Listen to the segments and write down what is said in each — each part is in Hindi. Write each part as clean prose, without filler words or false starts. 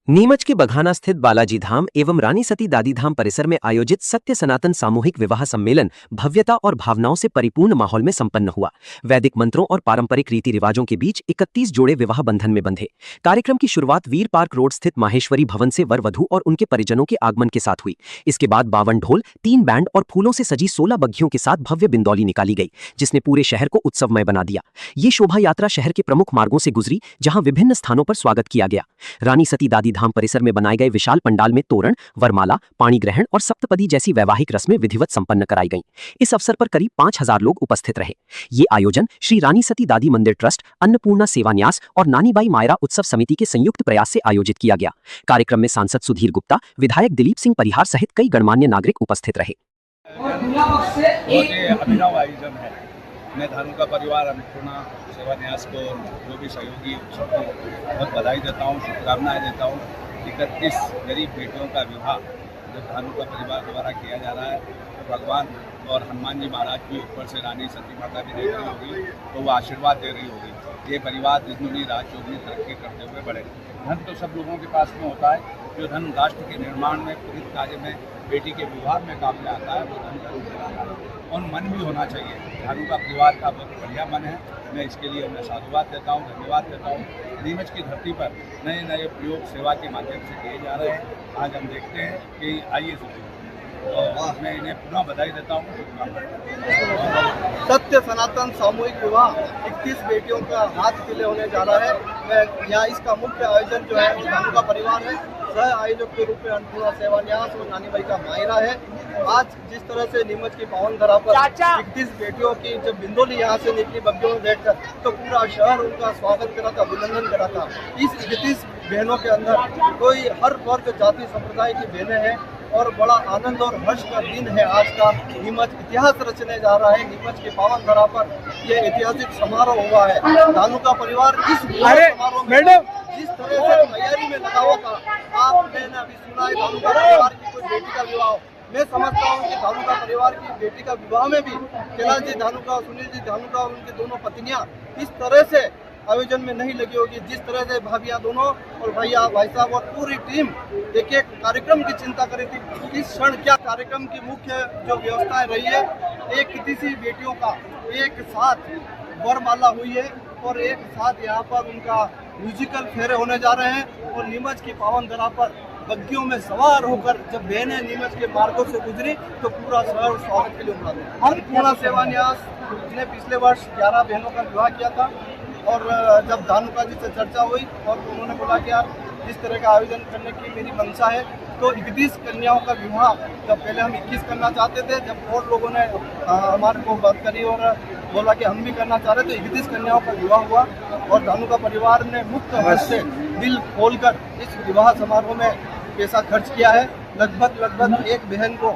नीमच के बघाना स्थित बालाजी धाम एवं रानी सती दादी धाम परिसर में आयोजित सत्य सनातन सामूहिक विवाह सम्मेलन भव्यता और भावनाओं से परिपूर्ण माहौल में संपन्न हुआ। वैदिक मंत्रों और पारंपरिक रीति रिवाजों के बीच 31 जोड़े विवाह बंधन में बंधे। कार्यक्रम की शुरुआत वीर पार्क रोड स्थित माहेश्वरी भवन से वर वधू और उनके परिजनों के आगमन के साथ हुई। इसके बाद 52 ढोल, 3 बैंड और फूलों से सजी 16 बग्घियों के साथ भव्य बिंदौली निकाली गई, जिसने पूरे शहर को उत्सवमय बना दिया। ये शोभा यात्रा शहर के प्रमुख मार्गों से गुजरी, जहां विभिन्न स्थानों पर स्वागत किया गया। रानी सती दादी धाम परिसर में बनाए गए विशाल पंडाल में तोरण, वरमाला, पाणी ग्रहण और सप्तपदी जैसी वैवाहिक रस्में विधिवत संपन्न कराई गईं। इस अवसर पर करीब 5000 लोग उपस्थित रहे। ये आयोजन श्री रानी सती दादी मंदिर ट्रस्ट, अन्नपूर्णा सेवा न्यास और नानीबाई मायरा उत्सव समिति के संयुक्त प्रयास से आयोजित किया गया। कार्यक्रम में सांसद सुधीर गुप्ता, विधायक दिलीप सिंह परिहार सहित कई गणमान्य नागरिक उपस्थित रहे। अभिनव आयोजन है। मैं धानुका परिवार अन्नपूर्णा सेवा न्यास को, जो भी सहयोगी सबको बहुत बधाई देता हूँ, शुभकामनाएं देता हूँ। 31 गरीब बेटियों का विवाह जो धानुका परिवार द्वारा किया जा रहा है, तो भगवान और हनुमान जी महाराज की ऊपर से रानी सती माता भी देख रही होगी, तो वो आशीर्वाद दे रही होगी। ये परिवार जितनी राज चौगनी तरक्की करते हुए बढ़े। धन तो सब लोगों के पास में होता है, जो धन राष्ट्र के निर्माण में, पूरी कार्य में, बेटी के विवाह में काम में आता है, वो धन का रूप में आता है। और मन भी होना चाहिए। धानुका परिवार का बहुत बढ़िया मन है। मैं इसके लिए मैं साधुवाद देता हूँ, धन्यवाद देता हूँ। नीमच की धरती पर नए नए प्रयोग सेवा के माध्यम से किए जा रहे हैं। आज हम देखते हैं कि आइए और मैं इन्हें पुनः बधाई देता हूँ। सत्य सनातन सामूहिक विवाह 31 बेटियों का हाथ के लिए होने जा रहा है। मैं यहाँ इसका मुख्य आयोजन जो है वो धानुका परिवार है। सह आयोजक के रूप में अन्नपूर्णा सेवा न्यास और नानीबाई का मायरा है। आज जिस तरह से नीमच की पावन धरा पर 31 बेटियों की जब बिंदोली यहाँ से निकली बग्घियों में बैठकर, तो पूरा शहर उनका स्वागत करा था, अभिनंदन करा था। इस 31 बहनों के अंदर कोई हर वर्ग जाति संप्रदाय की बहनें हैं और बड़ा आनंद और हर्ष का दिन है आज का। नीमच इतिहास रचने जा रहा है। नीमच के पावन धरा पर यह ऐतिहासिक समारोह हुआ है। धानुका परिवार इस समारोह में जिस तरह से तैयारी में लगा हुआ था, आपने अभी सुना है धानुका परिवार की कोई बेटी का विवाह। मैं समझता हूँ कि धानुका परिवार की बेटी का विवाह में भी कैलाश जी धानुका, सुनील जी धानुका, उनकी दोनों पत्नियां इस तरह से आयोजन में नहीं लगी होगी, जिस तरह से भाभियां दोनों और भैया, भाई साहब और पूरी टीम एक एक कार्यक्रम की चिंता करी थी। किस क्षण क्या कार्यक्रम की मुख्य जो व्यवस्थाएं रही है, एक किसी बेटियों का एक साथ वरमाला हुई है और एक साथ यहाँ पर उनका म्यूजिकल फेरे होने जा रहे हैं। और नीमच की पावन धरा पर बग्घियों में सवार होकर जब बहनें नीमच के मार्गों से गुजरी, तो पूरा शहर स्वागत के लिए उमड़ा था। अन्नपूर्णा सेवा न्यास ने पिछले वर्ष 11 बहनों का विवाह किया था और जब धानुका जी से चर्चा हुई और उन्होंने बोला कि यार इस तरह का आयोजन करने की मेरी मंशा है, तो 31 कन्याओं का विवाह, जब पहले हम 21 करना चाहते थे, जब और लोगों ने हमारे को बात करी और बोला कि हम भी करना चाह रहे, तो 31 कन्याओं का विवाह हुआ। और धानुका परिवार ने मुक्त हर्ष से दिल खोलकर इस विवाह समारोह में पैसा खर्च किया है। लगभग एक बहन को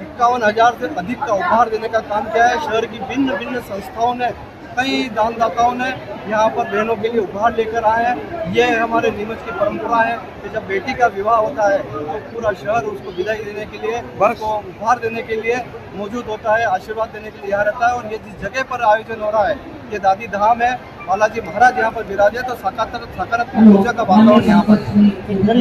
51,000 से अधिक का उपहार देने का काम किया है। शहर की भिन्न भिन्न संस्थाओं ने, कई दानदाताओं ने यहाँ पर बहनों के लिए उपहार लेकर आए हैं। ये हमारे नीमच की परंपरा है कि जब बेटी का विवाह होता है तो पूरा शहर उसको विदाई देने के लिए, उसको उपहार देने के लिए मौजूद होता है, आशीर्वाद देने के लिए यहाँ रहता है। और ये जिस जगह पर आयोजन हो रहा है, ये दादी धाम है, बालाजी महाराज यहाँ पर विराजे, तो सकारात्मक ऊर्जा का वातावरण यहाँ पर।